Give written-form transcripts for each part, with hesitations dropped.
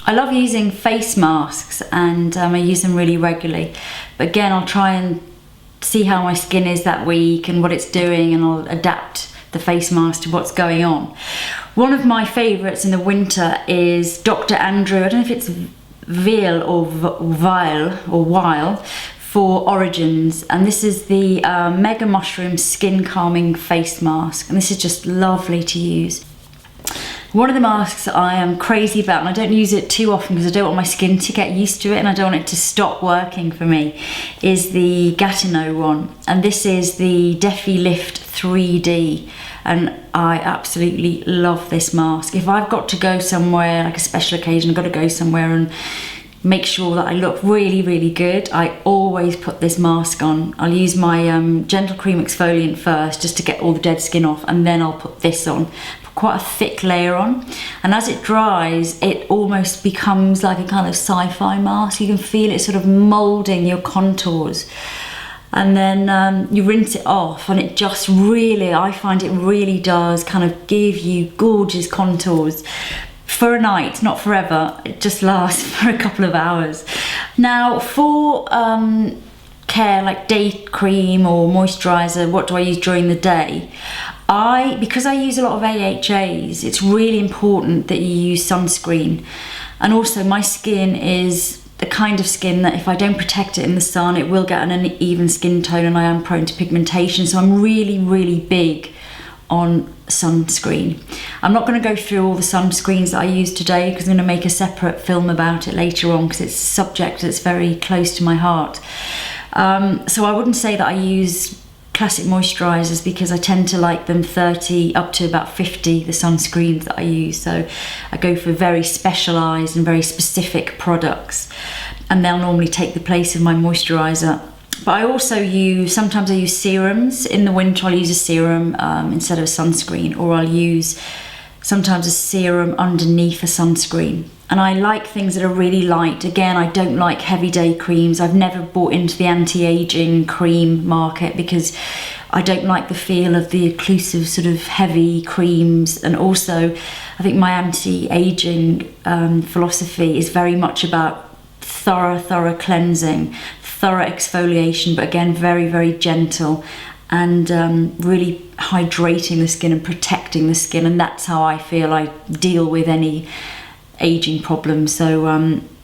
I love using face masks, and I use them really regularly. But again, I'll try and see how my skin is that week and what it's doing, and I'll adapt the face mask to what's going on. One of my favourites in the winter is Dr. Andrew, I don't know if it's Weil or Weil, for Origins, and this is the Mega Mushroom Skin Calming Face Mask, and this is just lovely to use. One of the masks I am crazy about, and I don't use it too often because I don't want my skin to get used to it and I don't want it to stop working for me, is the Gatineau one. And this is the Defi Lift 3D, and I absolutely love this mask. If I've got to go somewhere, like a special occasion, I've got to go somewhere and make sure that I look really, really good, I always put this mask on. I'll use my Gentle Cream Exfoliant first just to get all the dead skin off, and then I'll put this on. Quite a thick layer on, and as it dries it almost becomes like a kind of sci-fi mask. You can feel it sort of moulding your contours, and then you rinse it off, and it just really, I find it really does kind of give you gorgeous contours for a night, not forever. It just lasts for a couple of hours. Now for care like day cream or moisturizer, what do I use during the day? Because I use a lot of AHAs, it's really important that you use sunscreen. And also my skin is the kind of skin that if I don't protect it in the sun, it will get an uneven skin tone, and I am prone to pigmentation. So I'm really, really big on sunscreen. I'm not going to go through all the sunscreens that I use today because I'm going to make a separate film about it later on, because it's a subject that's very close to my heart. So I wouldn't say that I use classic moisturizers because I tend to like them 30 up to about 50, the sunscreens that I use. So I go for very specialized and very specific products, and they'll normally take the place of my moisturizer. But I also sometimes I use serums. In the winter I'll use a serum instead of a sunscreen, or I'll use sometimes a serum underneath a sunscreen. And I like things that are really light. Again, I don't like heavy day creams. I've never bought into the anti-aging cream market because I don't like the feel of the occlusive sort of heavy creams. And also I think my anti-aging philosophy is very much about thorough cleansing, thorough exfoliation, but again very, very gentle, and really hydrating the skin and protecting the skin. And that's how I feel I deal with any aging problems. So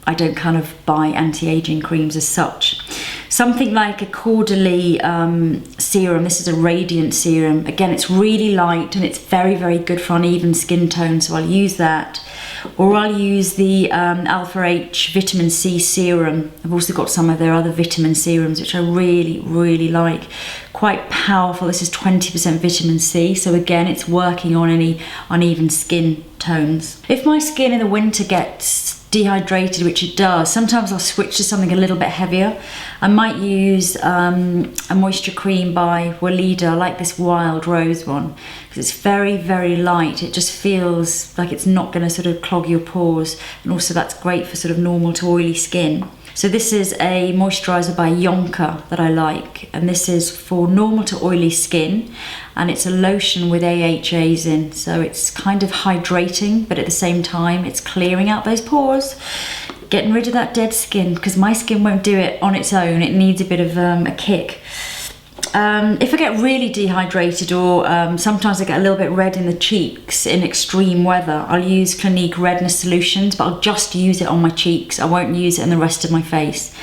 I don't kind of buy anti-aging creams as such. Something like a Caudalie serum, this is a Radiance serum. Again, it's really light and it's very, very good for uneven skin tone, so I'll use that. Or I'll use the Alpha H Vitamin C serum. I've also got some of their other vitamin serums which I really, really like. Quite powerful. This is 20% vitamin C, so again it's working on any uneven skin tones. If my skin in the winter gets dehydrated, which it does, sometimes I'll switch to something a little bit heavier. I might use a moisture cream by Weleda. I like this Wild Rose one because it's very, very light. It just feels like it's not going to sort of clog your pores, and also that's great for sort of normal to oily skin. So this is a moisturiser by Yonka that I like, and this is for normal to oily skin, and it's a lotion with AHAs in, so it's kind of hydrating, but at the same time it's clearing out those pores, getting rid of that dead skin, because my skin won't do it on its own. It needs a bit of a kick. If I get really dehydrated, or sometimes I get a little bit red in the cheeks in extreme weather, I'll use Clinique Redness solutions, but I'll just use it on my cheeks. I won't use it in the rest of my face.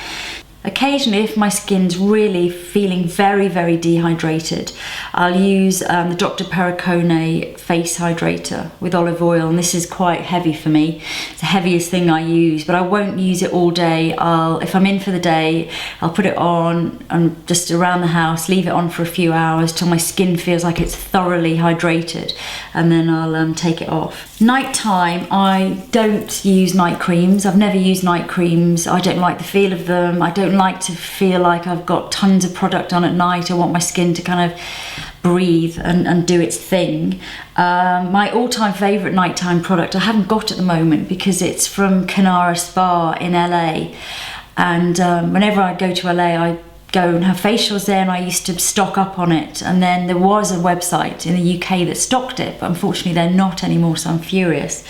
Occasionally, if my skin's really feeling very, very dehydrated, I'll use the Dr. Perricone face hydrator with olive oil, and this is quite heavy for me. It's the heaviest thing I use, but I won't use it all day. If I'm in for the day, I'll put it on and just around the house, leave it on for a few hours till my skin feels like it's thoroughly hydrated, and then I'll take it off. Nighttime, I don't use night creams. I've never used night creams. I don't like the feel of them. I don't like to feel like I've got tons of product on at night. I want my skin to kind of breathe and do its thing. My all-time favourite nighttime product I haven't got at the moment because it's from Kinara Spa in LA, and whenever I go to LA I go and have facials there, and I used to stock up on it, and then there was a website in the UK that stocked it, but unfortunately they're not anymore, so I'm furious.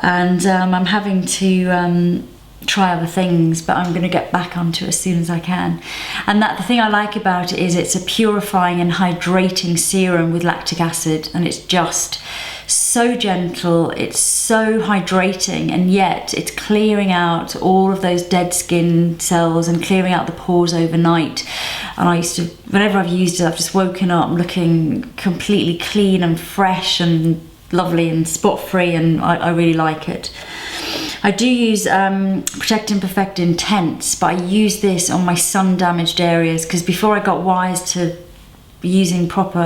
and I'm having to try other things, but I'm going to get back onto it as soon as I can. And that the thing I like about it is it's a purifying and hydrating serum with lactic acid, and it's just so gentle, it's so hydrating, and yet it's clearing out all of those dead skin cells and clearing out the pores overnight. And I used to, whenever I've used it, I've just woken up looking completely clean and fresh and lovely and spot free, and I really like it. I do use Protect and Perfect Intense, but I use this on my sun damaged areas, because before I got wise to using proper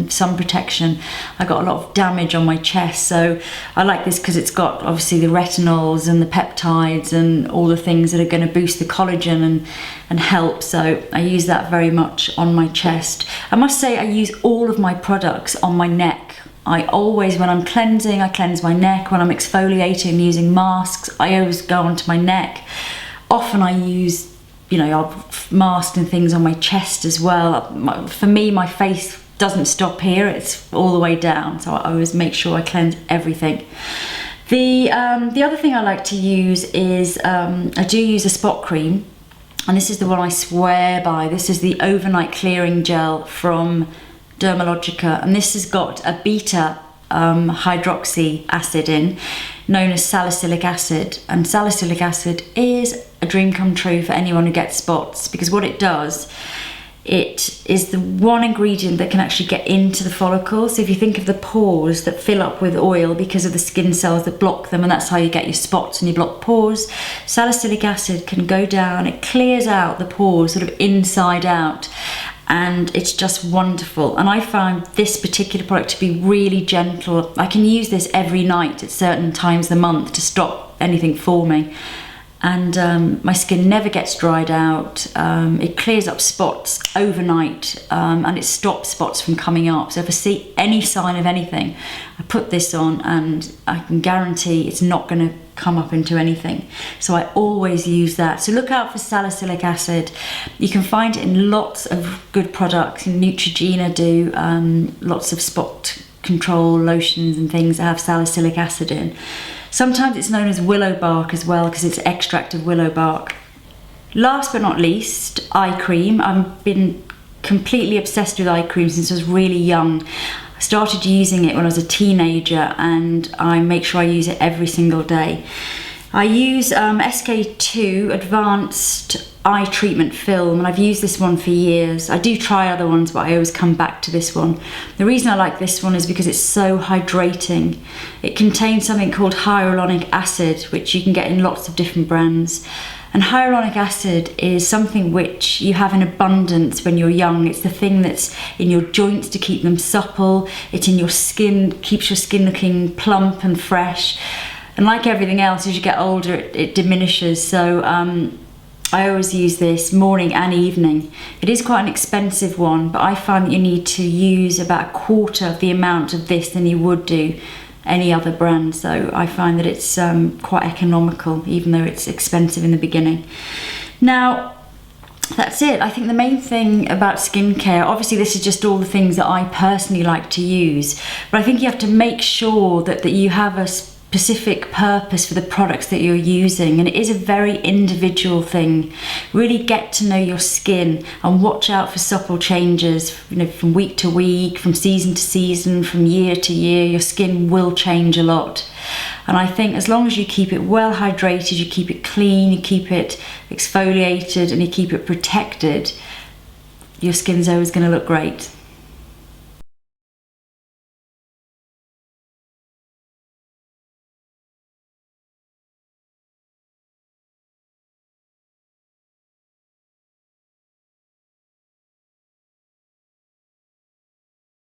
sun protection, I got a lot of damage on my chest. So I like this because it's got obviously the retinols and the peptides and all the things that are going to boost the collagen and help. So I use that very much on my chest. I must say I use all of my products on my neck. I always, when I'm cleansing, I cleanse my neck. When I'm exfoliating using masks, I always go onto my neck. Often I use, I've masked and things on my chest as well. For me, my face doesn't stop here, it's all the way down. So I always make sure I cleanse everything. The other thing I like to use is, I do use a spot cream. And this is the one I swear by. This is the Overnight Clearing Gel from Dermalogica, and this has got a beta hydroxy acid in, known as salicylic acid. And salicylic acid is a dream come true for anyone who gets spots, because what it does, it is the one ingredient that can actually get into the follicles. So if you think of the pores that fill up with oil because of the skin cells that block them, and that's how you get your spots and your blocked pores, salicylic acid can go down, it clears out the pores sort of inside out, and it's just wonderful. And I found this particular product to be really gentle. I can use this every night at certain times of the month to stop anything forming, and my skin never gets dried out. It clears up spots overnight, and it stops spots from coming up. So if I see any sign of anything, I put this on and I can guarantee it's not going to come up into anything. So I always use that. So look out for salicylic acid. You can find it in lots of good products. Neutrogena do lots of spot control lotions and things that have salicylic acid in. Sometimes it's known as willow bark as well, because it's extract of willow bark. Last but not least, eye cream. I've been completely obsessed with eye cream since I was really young. I started using it when I was a teenager, and I make sure I use it every single day. I use SK2 Advanced Eye Treatment Film, and I've used this one for years. I do try other ones, but I always come back to this one. The reason I like this one is because it's so hydrating. It contains something called hyaluronic acid, which you can get in lots of different brands. And hyaluronic acid is something which you have in abundance when you're young. It's the thing that's in your joints to keep them supple. It's in your skin, keeps your skin looking plump and fresh. And like everything else, as you get older, it diminishes. So I always use this morning and evening. It is quite an expensive one, but I find that you need to use about a quarter of the amount of this than you would do any other brand. So I find that it's quite economical, even though it's expensive in the beginning. Now, that's it. I think the main thing about skincare, obviously this is just all the things that I personally like to use, but I think you have to make sure that you have a specific purpose for the products that you're using, and it is a very individual thing. Really get to know your skin and watch out for subtle changes, from week to week, from season to season, from year to year. Your skin will change a lot, and I think as long as you keep it well hydrated, you keep it clean, you keep it exfoliated, and you keep it protected, your skin's always going to look great.